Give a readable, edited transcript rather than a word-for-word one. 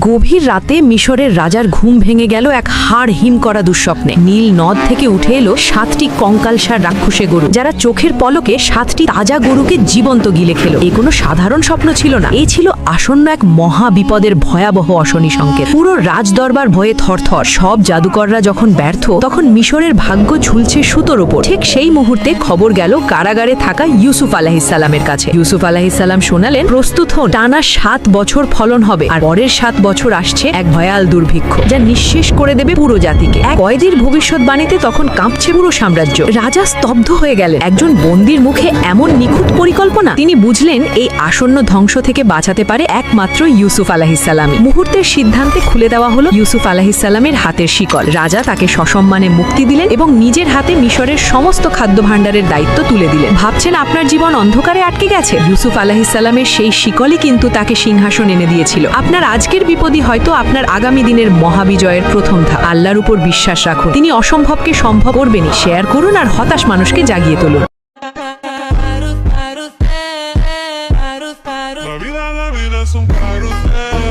গভীর রাতে মিশরের রাজার ঘুম ভেঙে গেল এক হাড় হিম করা দুঃস্বপ্নে। নীল নদ থেকে উঠে এলো 7টি কঙ্কালসার রাক্ষসে গরু, যারা চোখের পলকে 7টি তাজা গরুকে জীবন্ত গিলে খেল। এই কোনো সাধারণ স্বপ্ন ছিল না, এই ছিল আসন্ন এক মহা বিপদের ভয়াবহ অশনি সংকেত। পুরো রাজদরবার ভয়ে থরথর। সব জাদুকররা যখন ব্যর্থ, তখন মিশরের ভাগ্য ঝুলছে সুতোর ওপর। ঠিক সেই মুহূর্তে খবর গেল কারাগারে থাকা ইউসুফ আলাইহিসসালামের কাছে। ইউসুফ আলাইহিসসালাম শোনালেন, প্রস্তুত হন, টানা 7 বছর ফলন হবে, আর পরের 7 বছর আসছে এক ভয়াল দুর্ভিক্ষ, যা নিঃশেষ করে দেবে পুরো জাতিকে। এক কয়েদির ভবিষ্যৎবাণীতে তখন কাঁপছে পুরো সাম্রাজ্য। রাজা স্তব্ধ হয়ে গেলেন। একজন বন্দির মুখে এমন নিখুঁত পরিকল্পনা! তিনি বুঝলেন এই আসন্ন ধ্বংস থেকে বাঁচাতে পারে একমাত্র ইউসুফ আলাইহিসসালামই। মুহূর্তের সিদ্ধান্তে খুলে দেওয়া হলো ইউসুফ আলাইহিসসালামের হাতের শিকল। রাজা তাকে সসম্মানে মুক্তি দিলেন এবং নিজের হাতে মিশরের সমস্ত খাদ্য ভাণ্ডারের দায়িত্ব তুলে দিলেন। ভাবছেন আপনার জীবন অন্ধকারে আটকে গেছে? ইউসুফ আলাইহিসসালামের সেই শিকলই কিন্তু তাকে সিংহাসন এনে দিয়েছিল। আপনার আজকের বিপদই হয়তো আপনার আগামী দিনের মহাবিজয়ের প্রথম ধাপ। আল্লাহর উপর বিশ্বাস রাখুন, তিনি অসম্ভবকে সম্ভব করবেনই। শেয়ার করুন আর হতাশ মানুষকে জাগিয়ে তুলুন। La vida es un carrusel.